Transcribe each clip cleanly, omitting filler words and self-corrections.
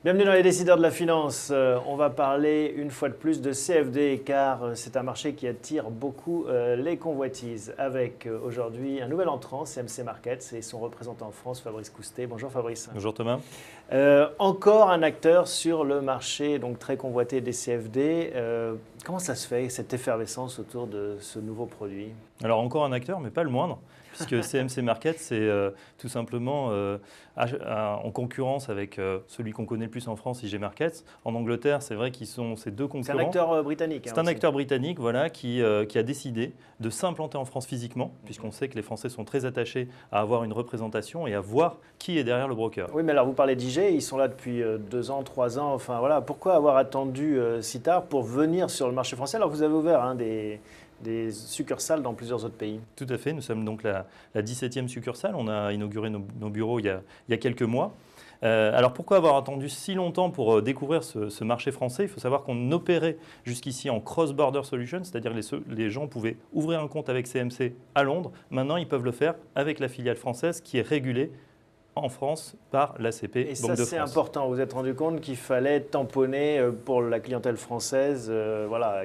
Bienvenue dans les décideurs de la finance. On va parler une fois de plus de CFD car c'est un marché qui attire beaucoup les convoitises avec aujourd'hui un nouvel entrant, CMC Markets et son représentant en France, Fabrice Coustet. Bonjour Fabrice. Bonjour Thomas. Encore un acteur sur le marché donc très convoité des CFD. Comment ça se fait cette effervescence autour de ce nouveau produit? Alors encore un acteur, mais pas le moindre, puisque CMC Markets, c'est tout simplement en concurrence avec celui qu'on connaît le plus en France, IG Markets. En Angleterre, c'est vrai qu'ils sont ces deux concurrents. C'est un acteur britannique. C'est un acteur britannique voilà, qui a décidé de s'implanter en France physiquement, puisqu'on sait que les Français sont très attachés à avoir une représentation et à voir qui est derrière le broker. Oui, mais alors vous parlez d'IG, ils sont là depuis 2 ans, 3 ans. Enfin voilà, pourquoi avoir attendu si tard pour venir sur le marché français? Alors vous avez ouvert des succursales dans plusieurs autres pays. Tout à fait, nous sommes donc la 17e succursale. On a inauguré nos bureaux il y a quelques mois. Alors pourquoi avoir attendu si longtemps pour découvrir ce marché français? Il faut savoir qu'on opérait jusqu'ici en cross-border solution, c'est-à-dire les gens pouvaient ouvrir un compte avec CMC à Londres. Maintenant, ils peuvent le faire avec la filiale française qui est régulée en France par l'ACP Et Banque ça, de c'est France. important. Vous vous êtes rendu compte qu'il fallait tamponner pour la clientèle française, voilà,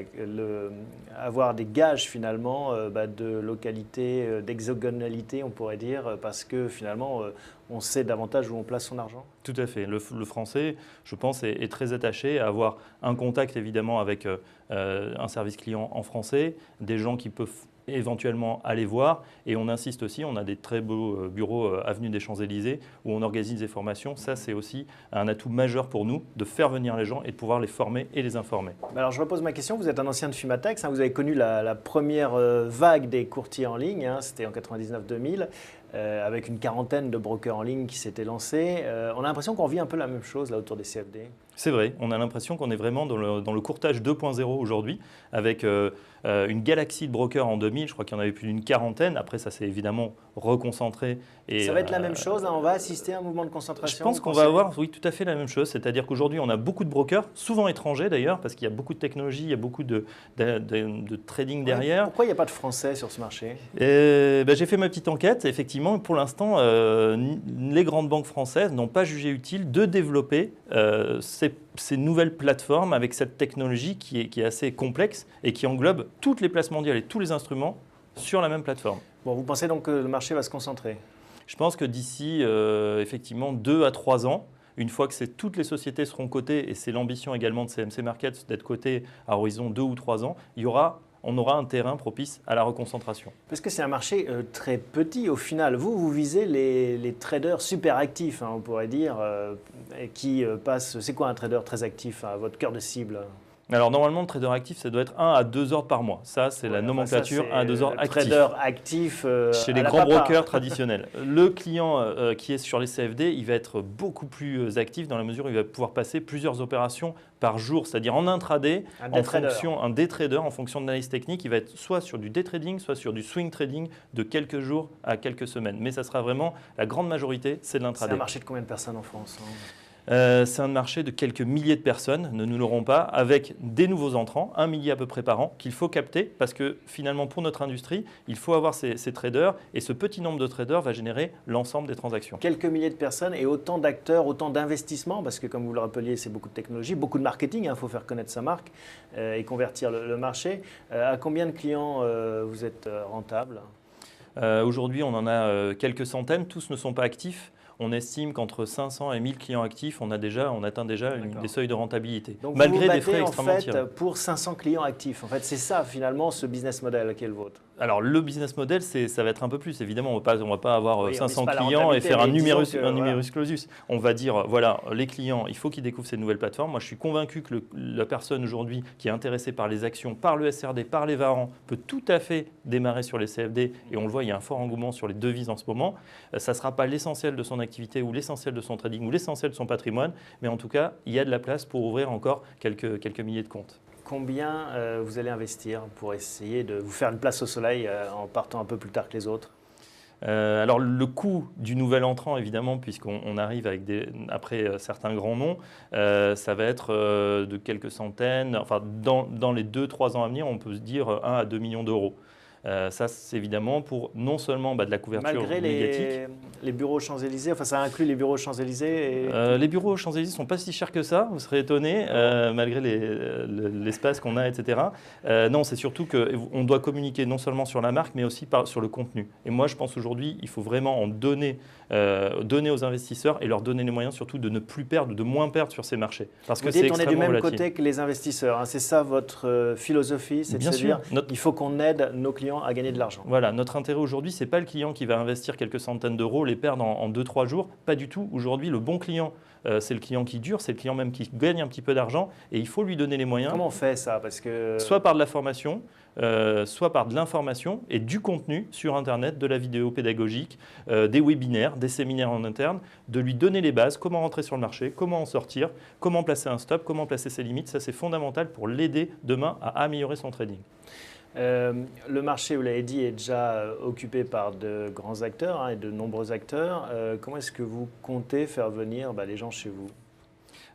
avoir des gages finalement de localité, d'hexagonalité, on pourrait dire, parce que finalement, on sait davantage où on place son argent. Tout à fait. Le Français, je pense, est très attaché à avoir un contact évidemment avec un service client en français, des gens qui peuvent éventuellement aller voir. Et on insiste aussi, on a des très beaux bureaux avenue des Champs-Élysées où on organise des formations. Ça, c'est aussi un atout majeur pour nous de faire venir les gens et de pouvoir les former et les informer. Alors je repose ma question, vous êtes un ancien de Fumatex, hein, vous avez connu la première vague des courtiers en ligne, hein, c'était en 99-2000. Avec une quarantaine de brokers en ligne qui s'étaient lancés. On a l'impression qu'on vit un peu la même chose là autour des CFD. C'est vrai, on a l'impression qu'on est vraiment dans le courtage 2.0 aujourd'hui, avec une galaxie de brokers en 2000, je crois qu'il y en avait plus d'une quarantaine. Après, ça s'est évidemment reconcentré. Et, ça va être la même chose, là, on va assister à un mouvement de concentration? Je pense qu'on va avoir, oui, tout à fait la même chose. C'est-à-dire qu'aujourd'hui, on a beaucoup de brokers, souvent étrangers d'ailleurs, parce qu'il y a beaucoup de technologie, il y a beaucoup de trading derrière. Pourquoi il n'y a pas de Français sur ce marché? J'ai fait ma petite enquête. Effectivement, pour l'instant, les grandes banques françaises n'ont pas jugé utile de développer ces nouvelles plateformes avec cette technologie qui est assez complexe et qui englobe toutes les places mondiales et tous les instruments sur la même plateforme. Bon, vous pensez donc que le marché va se concentrer? Je pense que d'ici effectivement 2 à 3 ans, une fois que toutes les sociétés seront cotées, et c'est l'ambition également de CMC Markets d'être cotées à horizon 2 ou 3 ans, on aura un terrain propice à la reconcentration. Parce que c'est un marché très petit au final. Vous visez les traders super actifs, hein, on pourrait dire, qui passent… C'est quoi un trader très actif, hein, votre cœur de cible? Alors normalement, le trader actif, ça doit être 1 à 2 ordres par mois. Ça, c'est la nomenclature 1 à 2 ordres actifs. Trader actif chez les grands brokers traditionnels. Le client qui est sur les CFD, il va être beaucoup plus actif dans la mesure où il va pouvoir passer plusieurs opérations par jour, c'est-à-dire en intraday, un day trader en fonction de l'analyse technique. Il va être soit sur du day trading, soit sur du swing trading de quelques jours à quelques semaines. Mais ça sera vraiment la grande majorité, c'est de l'intraday. C'est un marché de combien de personnes en France, hein? C'est un marché de quelques milliers de personnes, ne nous l'aurons pas, avec des nouveaux entrants, 1 millier à peu près par an, qu'il faut capter parce que finalement pour notre industrie, il faut avoir ces traders et ce petit nombre de traders va générer l'ensemble des transactions. Quelques milliers de personnes et autant d'acteurs, autant d'investissements parce que comme vous le rappeliez, c'est beaucoup de technologie, beaucoup de marketing, il faut faire connaître sa marque et convertir le marché. À combien de clients vous êtes rentable? Aujourd'hui, on en a quelques centaines, tous ne sont pas actifs. On estime qu'entre 500 et 1000 clients actifs, on atteint déjà des seuils de rentabilité, donc malgré vous des frais extrêmement tirés. Pour 500 clients actifs, en fait, c'est ça finalement ce business model qui est le vôtre. Alors le business model, ça va être un peu plus. Évidemment, on ne va pas avoir 500 pas clients et faire un numerus voilà. clausus. On va dire, voilà, les clients, il faut qu'ils découvrent ces nouvelles plateformes. Moi, je suis convaincu que la personne aujourd'hui qui est intéressée par les actions, par le SRD, par les varants, peut tout à fait démarrer sur les CFD. Et on le voit, il y a un fort engouement sur les devises en ce moment. Ça ne sera pas l'essentiel de son activité ou l'essentiel de son trading ou l'essentiel de son patrimoine. Mais en tout cas, il y a de la place pour ouvrir encore quelques milliers de comptes. Combien vous allez investir pour essayer de vous faire une place au soleil en partant un peu plus tard que les autres? Alors le coût du nouvel entrant, évidemment, puisqu'on arrive après certains grands noms, ça va être de quelques centaines, enfin dans les 2-3 ans à venir, on peut se dire 1 à 2 millions d'euros. Ça, c'est évidemment pour non seulement de la couverture médiatique. Les bureaux aux Champs-Élysées, enfin ça inclut les bureaux aux Champs-Élysées et... Les bureaux aux Champs-Élysées ne sont pas si chers que ça, vous serez étonné, malgré l'espace qu'on a, etc. Non, c'est surtout qu'on doit communiquer non seulement sur la marque, mais aussi sur le contenu. Et moi, je pense aujourd'hui, il faut vraiment en donner aux investisseurs et leur donner les moyens surtout de ne plus perdre, de moins perdre sur ces marchés. Parce que c'est on est du même volatile. côté que les investisseurs, hein. C'est ça votre philosophie, c'est de se dire il faut qu'on aide nos clients à gagner de l'argent. Voilà, notre intérêt aujourd'hui, ce n'est pas le client qui va investir quelques centaines d'euros, les perdre en 2-3 jours, pas du tout. Aujourd'hui, le bon client, c'est le client qui dure, c'est le client même qui gagne un petit peu d'argent et il faut lui donner les moyens. Comment on fait ça? Parce que... Soit par de la formation, soit par de l'information et du contenu sur Internet, de la vidéo pédagogique, des webinaires, des séminaires en interne, de lui donner les bases, comment rentrer sur le marché, comment en sortir, comment placer un stop, comment placer ses limites. Ça, c'est fondamental pour l'aider demain à améliorer son trading. Le marché, vous l'avez dit, est déjà occupé par de grands acteurs, hein, et de nombreux acteurs. Comment est-ce que vous comptez faire venir les gens chez vous?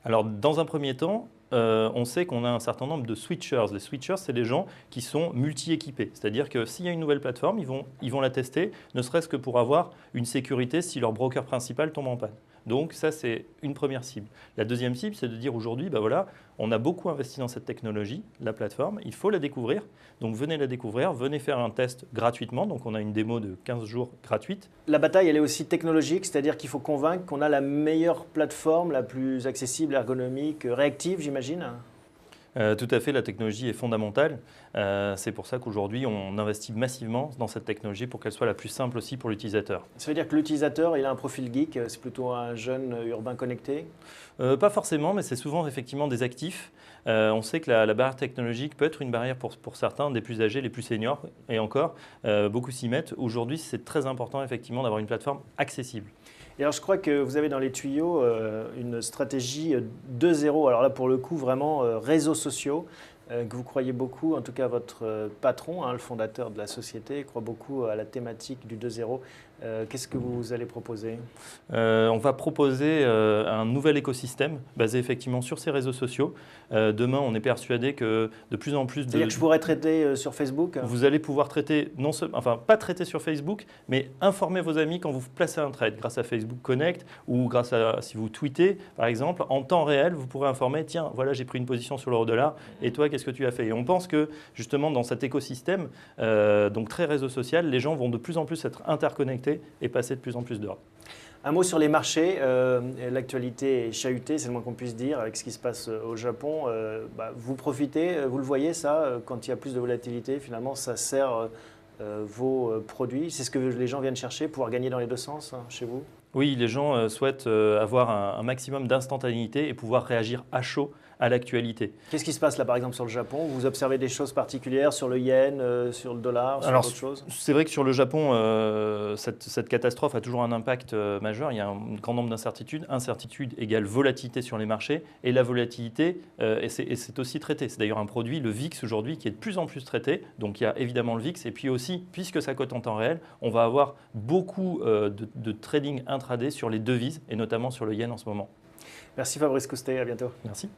Alors, dans un premier temps, on sait qu'on a un certain nombre de switchers. Les switchers, c'est les gens qui sont multi-équipés. C'est-à-dire que s'il y a une nouvelle plateforme, ils vont la tester, ne serait-ce que pour avoir une sécurité si leur broker principal tombe en panne. Donc ça, c'est une première cible. La deuxième cible, c'est de dire aujourd'hui, voilà, on a beaucoup investi dans cette technologie, la plateforme, il faut la découvrir. Donc venez la découvrir, venez faire un test gratuitement. Donc on a une démo de 15 jours gratuite. La bataille, elle est aussi technologique, c'est-à-dire qu'il faut convaincre qu'on a la meilleure plateforme, la plus accessible, ergonomique, réactive, j'imagine. Tout à fait, la technologie est fondamentale. C'est pour ça qu'aujourd'hui, on investit massivement dans cette technologie pour qu'elle soit la plus simple aussi pour l'utilisateur. Ça veut dire que l'utilisateur, il a un profil geek, c'est plutôt un jeune urbain connecté? Pas forcément, mais c'est souvent effectivement des actifs. On sait que la barrière technologique peut être une barrière pour certains des plus âgés, les plus seniors, et encore, beaucoup s'y mettent. Aujourd'hui, c'est très important effectivement d'avoir une plateforme accessible. Et alors, je crois que vous avez dans les tuyaux une stratégie 2.0. Alors là, pour le coup, vraiment réseaux sociaux, que vous croyez beaucoup. En tout cas, votre patron, hein, le fondateur de la société, croit beaucoup à la thématique du 2.0. Qu'est-ce que vous allez proposer? On va proposer un nouvel écosystème basé effectivement sur ces réseaux sociaux. Demain, on est persuadé que de plus en plus de... C'est-à-dire que je pourrais traiter sur Facebook? Vous allez pouvoir traiter, pas traiter sur Facebook, mais informer vos amis quand vous placez un trade grâce à Facebook Connect ou grâce à, si vous tweetez, par exemple, en temps réel, vous pourrez informer, tiens, voilà, j'ai pris une position sur l'euro-dollar, et toi, qu'est-ce que tu as fait? Et on pense que justement, dans cet écosystème, donc très réseau social, les gens vont de plus en plus être interconnectés et passer de plus en plus d'heures. Un mot sur les marchés. L'actualité est chahutée, c'est le moins qu'on puisse dire, avec ce qui se passe au Japon. Vous profitez, vous le voyez ça, quand il y a plus de volatilité, finalement, ça sert vos produits. C'est ce que les gens viennent chercher, pouvoir gagner dans les deux sens, hein, chez vous? Oui, les gens souhaitent avoir un maximum d'instantanéité et pouvoir réagir à chaud à l'actualité. Qu'est-ce qui se passe là, par exemple, sur le Japon? Vous observez des choses particulières sur le yen, sur le dollar, sur d'autres choses? C'est vrai que sur le Japon, cette catastrophe a toujours un impact majeur. Il y a un grand nombre d'incertitudes. Incertitude égale volatilité sur les marchés. Et la volatilité, c'est aussi traité. C'est d'ailleurs un produit, le VIX aujourd'hui, qui est de plus en plus traité. Donc il y a évidemment le VIX. Et puis aussi, puisque ça cote en temps réel, on va avoir beaucoup de trading intraday sur les devises, et notamment sur le yen en ce moment. Merci Fabrice Coustet, à bientôt. Merci.